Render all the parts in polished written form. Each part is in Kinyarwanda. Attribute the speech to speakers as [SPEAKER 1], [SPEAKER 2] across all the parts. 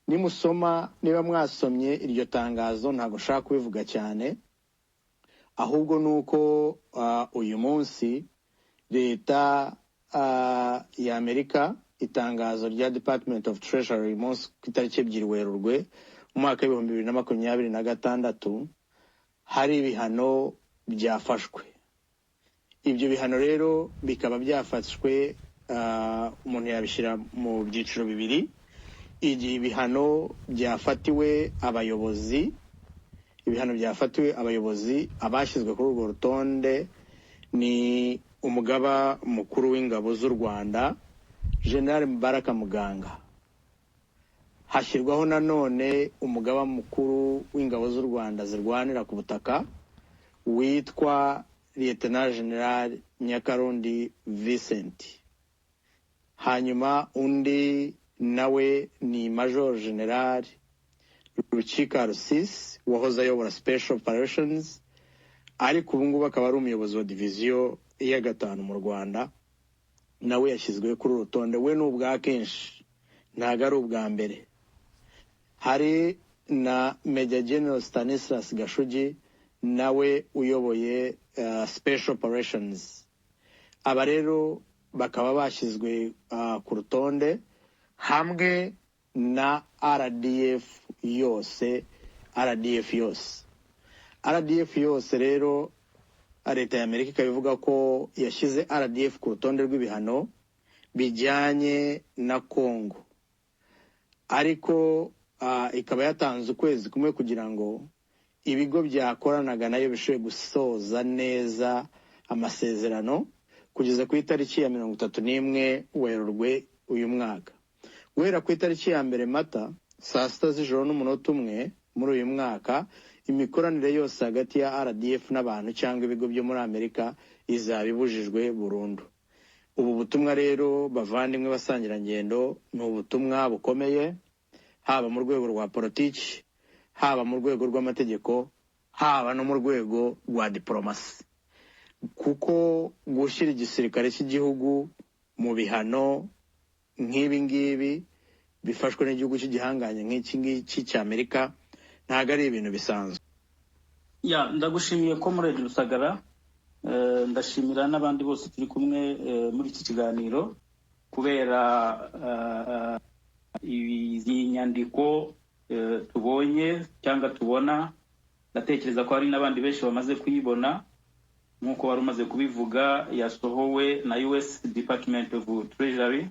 [SPEAKER 1] niba mwasomye iryo tangazo ntago nshaka kubivuga cyane, ahubwo nuko uyu munsi leta ya Amerika itangazo rya Department of Treasury munsi ku itariki 2 Werurwe mu mwaka wa 2026 hari ibihano byafashwe. Ibyo bihano rero bikaba byafashwe umuntu yabishira mu byiciro bibiri. Igihe ibihano byafatiwe abayobozi abashyizwe kuri urwo rutonde ni umugaba mukuru w'ingabo z'u Rwanda General Mubaraka Muganga. Hashyirwaho nanone umugaba mukuru w'ingabo z'u Rwanda zirwanira ku butaka witwa Lieutenant General Nyakarundi Vincent. Hanyuma undi nawe ni Major General Rukika Rusisi wahoze ayobora Special Operations, ariko ubu ngubu akaba ari umuyobozi wa division ya 5 mu Rwanda. Nawe yashyizwe kuri urutonde. We n'ubwa kenshi ntago ari ubwa mbere. Hari na Major General Stanislas Gashugi nawe uyoboye Special Operations. Aba rero bakaba bashyizwe ku rutonde hamwe na RDF yose. RDF yose rero leta ya Amerika ikabivuga ko yashyize RDF ku rutonde rw'ibihano bijyanye na Congo, ariko ikaba yatanze ukwezi kumwe kugira ngo ibigo byakoranaga nayo bishoboye gusoza neza amasezerano kugeza ku itariki ya 31 Werurwe uyu mwaka. Guhera ku itariki ya 1 Mata saa 6 z'ijoro n'umunota umwe muri uyu mwaka, imikoranire yose hagati ya RDF n'abantu cyangwa ibigo byo muri Amerika izabibujijwe burundu. Ubu butumwa rero bavandimwe basangirangendo ni ubutumwa bukomeye, haba mu rwego rwa politiki, haba mu rwego rw'amategeko, haba no mu rwego rwa diplomasi, kuko gushyira igisirikare cy'igihugu mu bihano nk'ibi ngibi bifashwe n'igihugu cy'igihanganye nk'iki ngiki cy'Amerika ntago ari ibintu bisanzwe.
[SPEAKER 2] Ndagushimiye ko Comrade Rusagara, ndashimira n'abandi bose turi kumwe muri iki kiganiro kubera izi nyandiko tubonye cyangwa tubona. Ndatekereza ko hari n'abandi benshi bamaze kuyibona nk'uko wari umaze kubivuga. Yasohowe na US Department of Treasury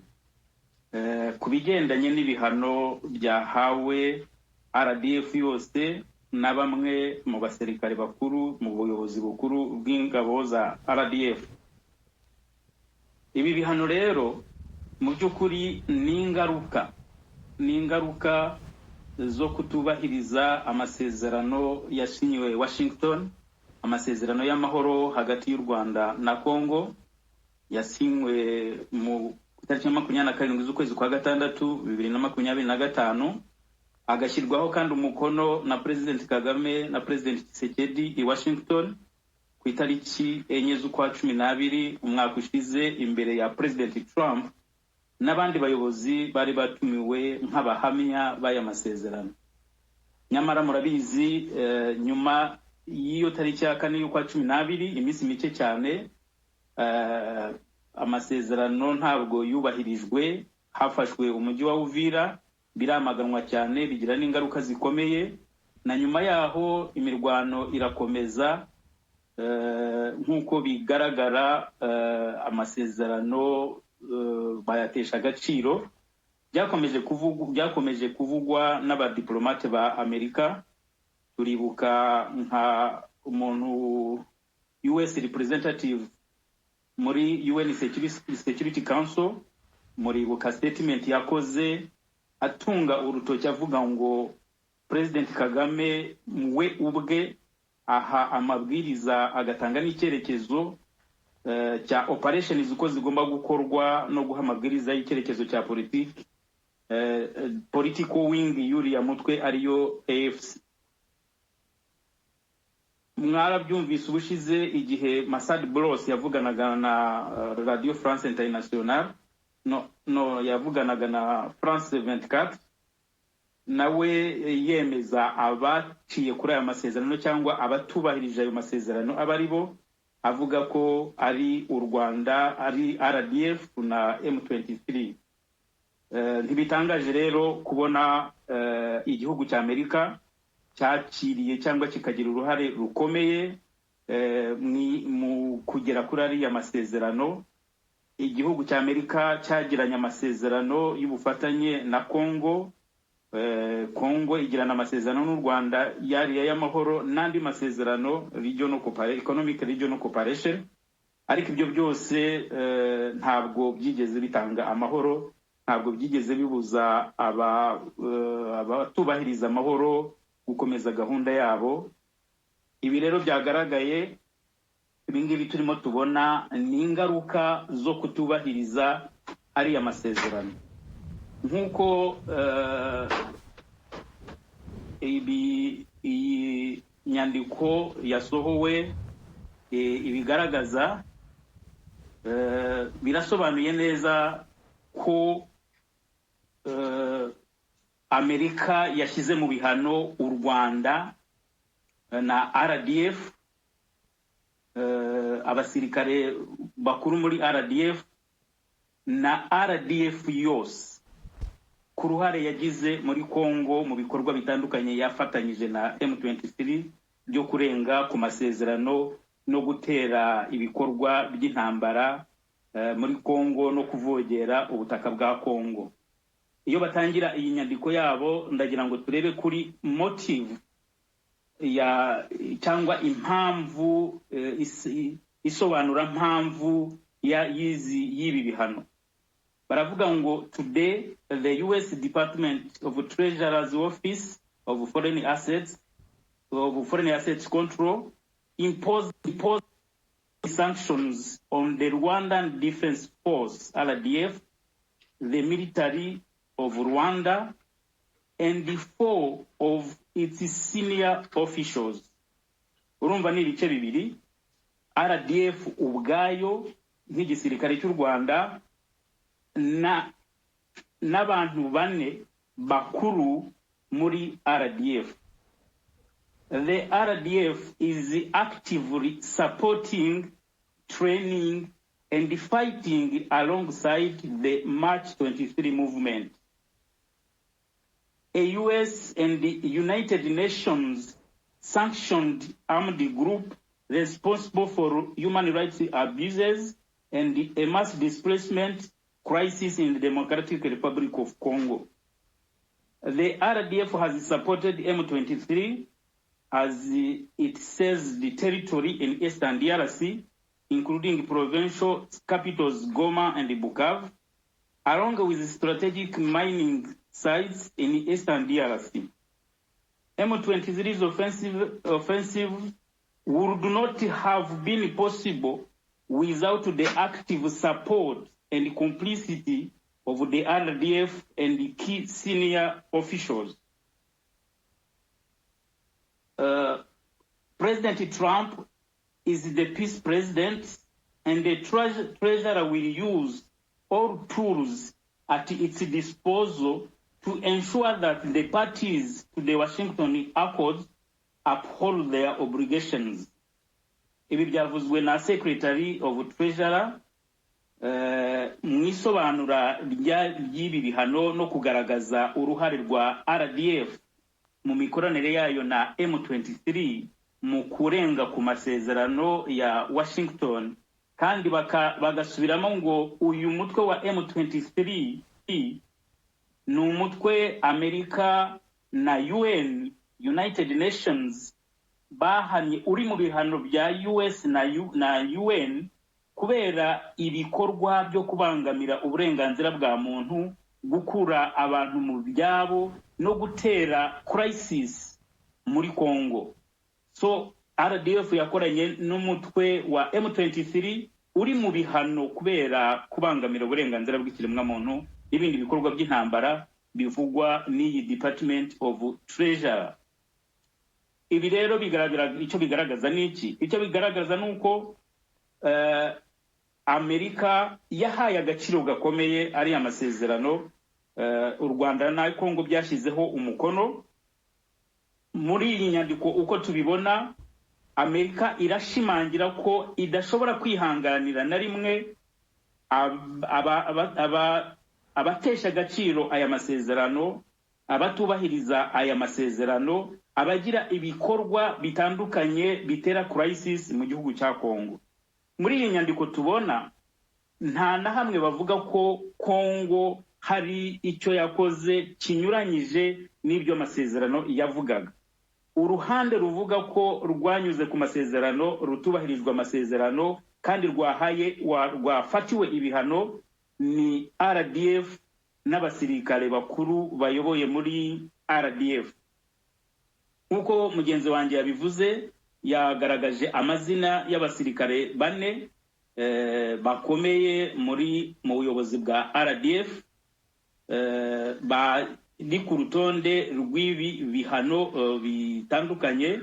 [SPEAKER 2] ku bigendanye n'ibihano byahawe RDF yose na bamwe mu basirikare bakuru mu buyobozi bukuru bw'ingabo za RDF. Ibi bihano rero mu by'ukuri ni ingaruka zo kutubahiriza amasezerano yashinyiwe Washington, amasezerano y'amahoro hagati y'u Rwanda na Congo yasinywe mu itariki 27 z'ukwezi kwa 6 2025, agashyirwaho kandi umukono na President Kagame na President Tshisekedi i Washington ku itariki 4 z'ukwa 12 umwaka ushize imbere ya President Trump n'abandi bayobozi bari batumiwe nk'abahamya b'aya masezerano. Nyamara murabizi nyuma y'iyo tariki ya 4 y'ukwa 12, iminsi mike cyane, amasezerano ntabwo yubahirijwe. Hafashwe umujyi wa Uvira, biramaganwa cyane, bigira n'ingaruka zikomeye, na nyuma yaho imirwano irakomeza nk'uko bigaragara. Amasezerano bayatesha agaciro. Byakomeje kuvugwa n'abadiplomate ba Amerika. Turibuka nka umuntu US representative muri UN Security Council, muribuka statement yakoze atunga urutoki avuga ngo President Kagame we ubwe aha amabwiriza agatanga n'icyerekezo cya operations uko zigomba gukorwa no guha amabwiriza y'icyerekezo cya politiki, political wing yuriya mutwe ariyo AFC. Mwarabyumvise ubushize igihe Massad Bros yavuganaga na Radio France Internationale, yavuganaga na France 24, nawe yemeza abaciye kuri aya masezerano cyangwa abatubahirije ayo masezerano aba ari bo, avuga ko ari u Rwanda, ari RDF na M23. Ntibitangaje rero kubona igihugu cya Amerika cyakiriye cyangwa kikagira uruhare rukomeye mu kugera kuri ariya masezerano. Igihugu cya Amerika cyagiranye amasezerano y'ubufatanye na Congo. Congo igirana amasezerano n'u Rwanda yari y'amahoro n'andi masezerano economic regional cooperation, ariko ibyo byose ntabwo byigeze bitanga amahoro, ntabwo byigeze bibuza abatubahiriza amahoro gukomeza gahunda yabo. Ibi rero byagaragaye, ibingibi turimo tubona ni ingaruka zo kutubahiriza ariya masezerano. Nk'uko iyi nyandiko yasohowe ibigaragaza, birasobanuye neza ko Amerika yashyize mu bihano u Rwanda na RDF, abasirikare bakuru muri RDF na RDF yose ku ruhare yagize muri Congo mu bikorwa bitandukanye yafatanyije na M23 byo kurenga ku masezerano no gutera ibikorwa by'intambara muri Congo no kuvogera ubutaka bwa Congo. Iyo batangira iyi nyandiko yabo, ndagira ngo turebe kuri motive cyangwa impamvu isobanura mpamvu y'ibi bihano. Baravuga ngo today the US Department of Treasury's Office of Foreign Assets Control imposed sanctions on the Rwandan Defense Force RDF, the military of Rwanda, and 4 of its senior officials. Urumva ni ibice bibiri, RDF ubwayo nk'igisirikare cy'u Rwanda n'abantu bane bakuru muri RDF. The RDF is actively supporting, training, and fighting alongside the March 23 movement, a US and the United Nations sanctioned armed group responsible for human rights abuses and a mass displacement crisis in the Democratic Republic of Congo. The RDF has supported M23 as it says the territory in Eastern DRC, including provincial capitals Goma and Bukavu, along with strategic mining sites in Eastern DRC. M23's offensive would not have been possible without the active support and complicity of the RDF and the key senior officials. President Trump is the peace president, and the treasurer will use all tools at its disposal to ensure that the parties to the Washington Accords uphold their obligations. Ibi byavuzwe na Secretary of Treasury mu isobanura ry'ibi bihano no kugaragaza uruhare rwa RDF mu mikoranire yayo na M23 mu kurenga ku masezerano ya Washington, kandi bagasubiramo ngo uyu mutwe wa M23 ni umutwe Amerika na UN, United Nations, bahanye uri mu bihano bya US na UN kubera ibikorwa byo kubangamira uburenganzira bwa muntu, gukura abantu mu byabo no gutera crisis muri Congo. So RDF yakoranye n'umutwe wa M23 uri mu bihano kubera kubangamira uburenganzira bw'ikiremwa muntu n'ibindi bikorwa by'intambara bivugwa n'iyi Department of Treasury. Ibi rero icyo bigaragaza n'iki? Icyo bigaragaza nuko Amerika yahaye agaciro gakomeye ari amasezerano u Rwanda na Kongo byashyizeho umukono. Muri iyi nyandiko uko tubibona, Amerika irashimangira ko idashobora kwihanganira na rimwe abatesha agaciro aya masezerano, abatubahiriza aya masezerano, abagira ibikorwa bitandukanye bitera crisis mu gihugu cya Kongo. Muri iyi nyandiko tubona nta na hamwe bavuga ko Kongo hari icyo yakoze kinyuranyije n'ibyo masezerano yavugaga. Uruhande ruvuga ko rwanyuze ku masezerano, rutubahirijwe amasezerano kandi rwafatiwe ibihano ni RDF n'abasirikare bakuru bayoboye muri RDF. Nkuko mugenzi wanjye yabivuze, yagaragaje amazina y'abasirikare 4 bakomeye mu buyobozi bwa RDF bari ku rutonde rw'ibi bihano bitandukanye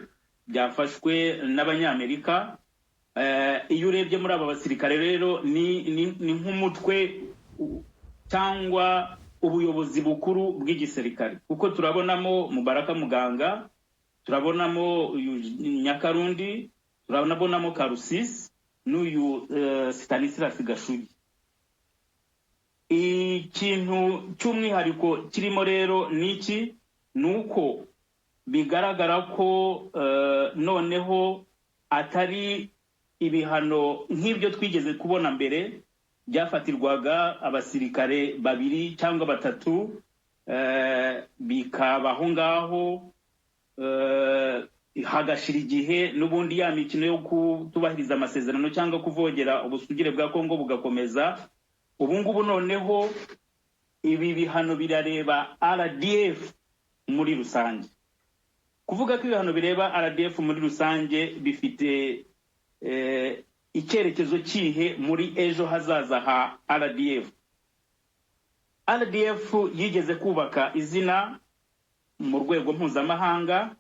[SPEAKER 2] byafashwe n'abanyamerika. Iyo urebye muri aba basirikare rero ni nk'umutwe cyangwa ubuyobozi bukuru bw'igisirikare, kuko turabonamo Mubaraka Muganga, turabonamo Nyakarundi, turabonamo Karusisi n'uyu Stanislas Gashugi. Ikintu cy'umwihariko kirimo rero niki, nuko bigaragara ko noneho atari ibihano nk'ibyo twigeze kubona mbere byafatirwaga abasirikare 2 cyangwa 3 bikabaho ngaho hagashira igihe n'ubundi ya mikino yo kutubahiriza amasezerano cyangwa kuvogera ubusugire bwa Kongo bugakomeza. Ubu ngubu noneho ibi bihano birareba RDF muri rusange. Kuvuga ko ibihano bireba RDF muri rusange bifite icyerekezo kihe muri ejo hazaza ha RDF. RDF yigeze kubaka izina mu rwego mpuzamahanga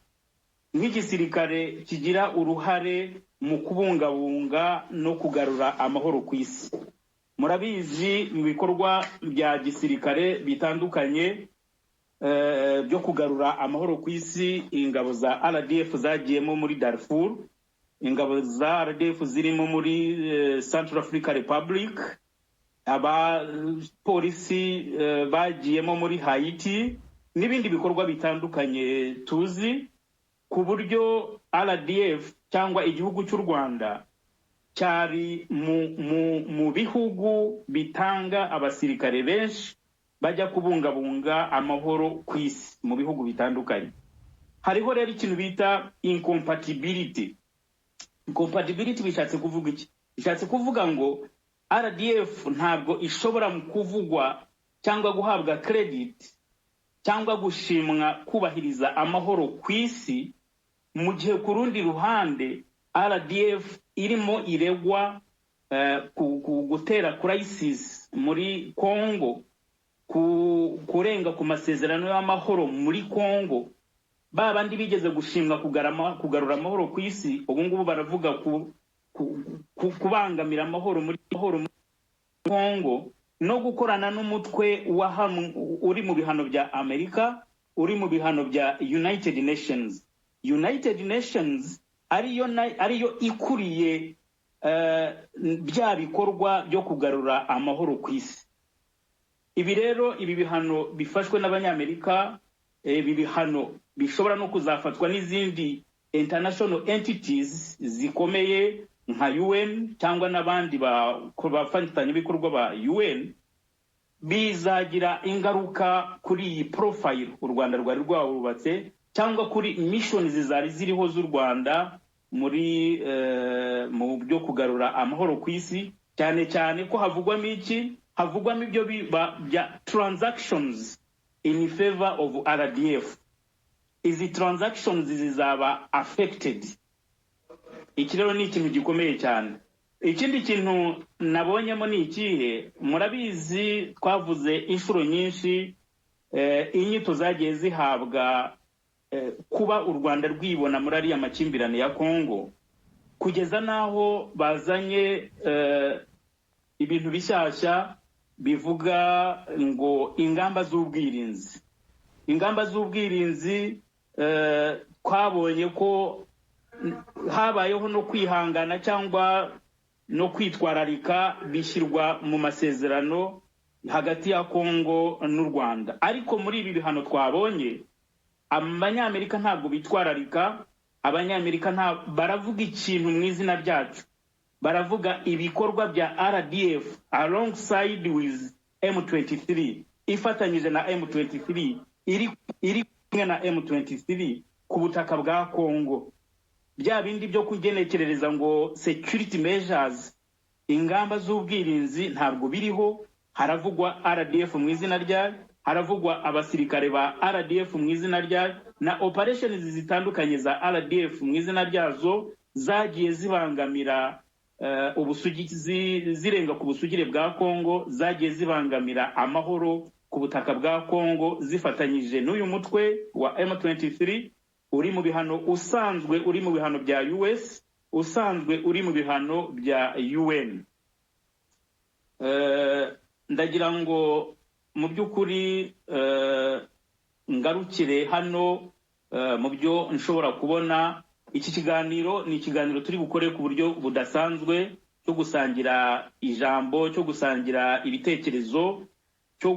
[SPEAKER 2] nk'igisirikare kigira uruhare mu kubungabunga no kugarura amahoro ku isi. Murabizi mu bikorwa bya gisirikare bitandukanye byo kugarura amahoro ku isi, ingabo za RDF zagiyemo muri Darfur, ingabo za RDF zirimo muri Central Africa Republic, polisi bagiyemo muri Haiti n'ibindi bikorwa bitandukanye tuzi, ku buryo RDF cyangwa igihugu cy'u Rwanda cyari mu bihugu bitanga abasirikare benshi bajya kubungabunga amahoro ku isi mu bihugu bitandukanye. Hariho rero ikintu bita incompatibility. Incompatibility bishatse kuvuga iki? Bishatse kuvuga ngo RDF ntabwo ishobora mu kuvugwa cyangwa guhabwa credit cyangwa gushimwa kubahiriza amahoro ku isi, mu gihe ku rundi ruhande RDF irimo iregwa gutera crisis muri Kongo, kurenga ku masezerano y'amahoro muri Kongo. Babandi bigeze gushimwa kugarura amahoro ku isi, ubu ngubu baravuga kubangamira amahoro muri Kongo no gukorana n'umutwe uri mu bihano bya Amerika, uri mu bihano bya United Nations. United Nations ariyo ikuriye bya bikorwa byo kugarura amahoro ku isi. Ibi rero ibi bihano bifashwe n'abanyamerika, ibi bihano bishobora no kuzafatwa n'izindi international entities zikomeye nka UN cyangwa n'abandi bafatanya ibikorwa ba UN, bizagira ingaruka kuri iyi profile u Rwanda rwari rwarubatse cyangwa kuri missions zari ziriho z'u Rwanda muri mu byo kugarura amahoro ku isi, cyane cyane ko havugwamo iki, havugwamo ibyo bya transactions in favor of RDF. Izi transactions zizaba affected. Iki rero ni ikintu gikomeye cyane. Ikindi kintu nabonyemo ni ikihe, murabizi twavuze inshuro nyinshi inyito zagiye zihabwa kuba u Rwanda rwibona muri ariya makimbirane ya Kongo, kugeza naho bazanye ibintu bishyashya bivuga ngo ingamba z'ubwirinzi twabonye ko habayeho no kwihangana cyangwa no kwitwararika bishyirwa mu masezerano hagati ya Kongo n'u Rwanda. Ariko muri ibi bihano twabonye, abanyamerika ntabwo bitwararika. Abanyamerika baravuga ikintu mu izina ryacu, baravuga ibikorwa bya RDF alongside with M23, ifatanyije na M23, iri kumwe na M23 ku butaka bwa Kongo. Bya bindi byo kugenekerereza ngo security measures, ingamba z'ubwirinzi ntabwo biriho. Haravugwa RDF mu izina ryayo, haravugwa abasirikare ba RDF mu izina ryayo, na operations zitandukanye za RDF mu izina ryazo zagiye zibangamira zirenga ku busugire bwa Kongo, zagiye zibangamira amahoro ku butaka bwa Kongo, zifatanyije n'uyu mutwe wa M23 uri mu bihano, usanzwe uri mu bihano bya US, usanzwe uri mu bihano bya UN. Ndagira ngo mu by'ukuri ngarukire hano mu byo nshobora kubona. Iki kiganiro ni ikiganiro turi bukore ku buryo budasanzwe, cyo gusangira ijambo, cyo gusangira ibitekerezo, cyo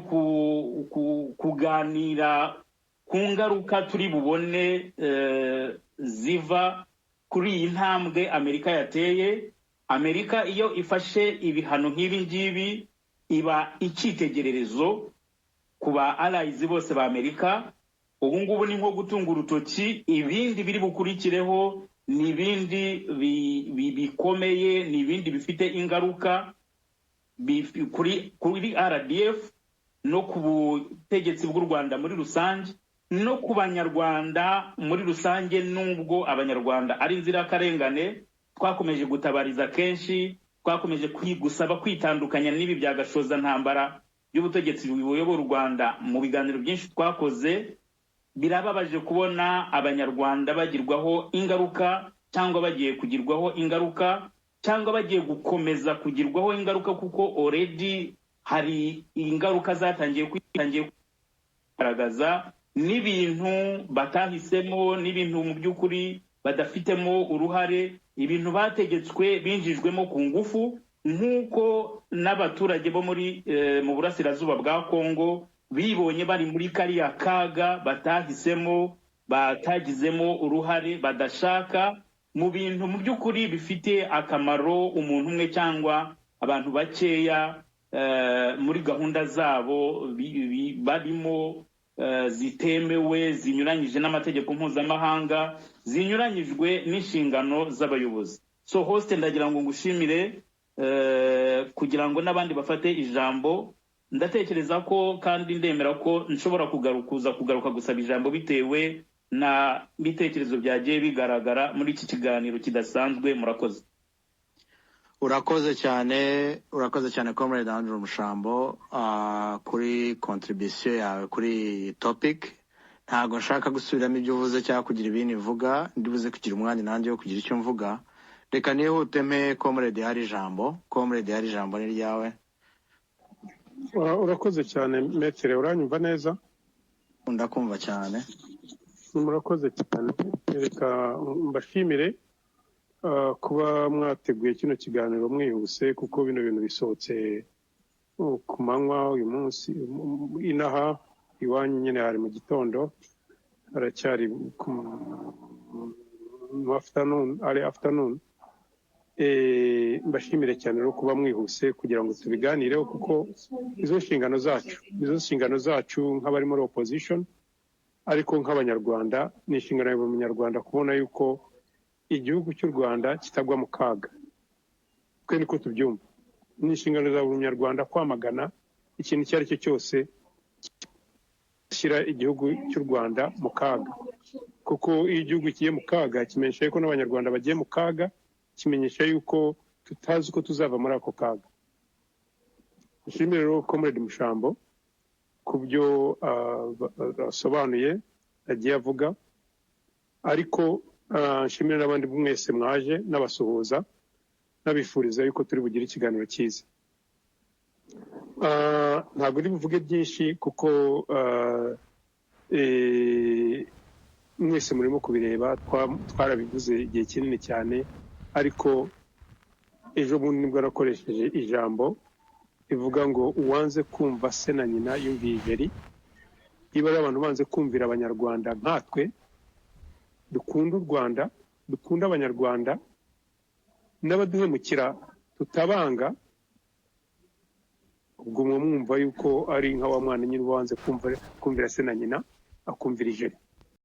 [SPEAKER 2] kuganira ku ngaruka turi bubone ziva kuri iyi ntambwe Amerika yateye. Amerika iyo ifashe ibihano nk'ibi ngibi iba icyitegererezo ku ba allies bose ba Amerika. Ubu ngubu ni nko gutunga urutoki, ibindi biri bukurikireho ni ibindi bikomeye, ni ibindi bifite ingaruka kuri RDF no ku butegetsi bw'u Rwanda muri rusange, no ku banyarwanda muri rusange. Nubwo abanyarwanda ari inzirakarengane, twakomeje gutabariza kenshi, twakomeje gusaba kwitandukanya n'ibi bya gashoza ntambara y'ubutegetsi buyobora u Rwanda. Mu biganiro byinshi twakoze, birababaje kubona abanyarwanda bagirwaho ingaruka, cyangwa bagiye kugirwaho ingaruka, cyangwa bagiye gukomeza kugirwaho ingaruka, kuko already hari ingaruka zatangiye kugaragaza n'ibintu batahisemo, n'ibintu mu by'ukuri badafitemo uruhare, ibintu bategetswe binjijwemo ku ngufu, nk'uko n'abaturage bo mu burasirazuba bwa Kongo bibonye bari muri kariya kaga batahisemo, batagizemo uruhare, badashaka, mu bintu mu by'ukuri bifite akamaro umuntu umwe cyangwa abantu bakeya, muri gahunda zabo barimo zitemewe, zinyuranyije n'amategeko mpuzamahanga, zinyuranyijwe n'inshingano z'abayobozi. So host, ndagira ngo ngushimire kugira ngo n'abandi bafate ijambo. Ndatekereza ko kandi ndemera ko nshobora kugaruka gusaba ijambo bitewe na bitekerezo byagiye bigaragara muri iki kiganiro kidasanzwe. Murakoze.
[SPEAKER 1] Urakoze cyane Comrade Andrew Mushambo kuri contribution yawe kuri topic. Ntago nshaka gusubiramo ibyo uvuze cyangwa kugira ibindi mvuga, ndibuze kugira umwanya nanjye wo kugira icyo mvuga. Reka nihute mpe Comrade hari ijambo. Comrade hari ijambo ni ryawe.
[SPEAKER 3] Urakoze cyane Metere, uranyumva neza?
[SPEAKER 1] Ndakumva cyane.
[SPEAKER 3] Murakoze cyane. Reka mbashimire kuba mwateguye kino kiganiro mwihuse, kuko bino bintu bisohotse ku manywa uyu munsi. Inaha iwanyu nyine hari mu gitondo, haracyari afternoon. Mbashimire cyane rero kuba mwihuse kugira ngo tubiganireho, kuko izo nshingano zacu nk'abari muri opposition, ariko nk'abanyarwanda ni inshingano ya buri munyarwanda kubona yuko igihugu cy'u Rwanda kitagwa mu kaga. Twe niko tubyumva. Ni inshingano za buri munyarwanda kwamagana ikintu icyo ari cyo cyose shyira igihugu cy'u Rwanda mu kaga, kuko iyo igihugu kigiye mu kaga kimenyesha yuko n'abanyarwanda bagiye mu kaga, kimenyesha yuko tutazi ko tuzava muri ako kaga. Nshimire rero Comrade Mushambo ku byo asobanuye agiye avuga, ariko nshimire n'abandi mwese mwaje, n'abasuhuza, n'abifuriza yuko turi bugire ikiganiro cyiza. ntabwo uri buvuge byinshi kuko mwese murimo kubireba twarabivuze igihe kinini cyane, ariko ejo bundi nibwo nakoresheje ijambo rivuga ngo uwanze kumva se na nyina yumviye ijeri. Niba ari abantu banze kumvira abanyarwanda nkatwe dukunda u Rwanda, dukunda abanyarwanda, n'abaduhemukira tutabanga, ubwo mwumva yuko ari nka wa mwana nyine wanze kumvira se na nyina akumvira ijeri.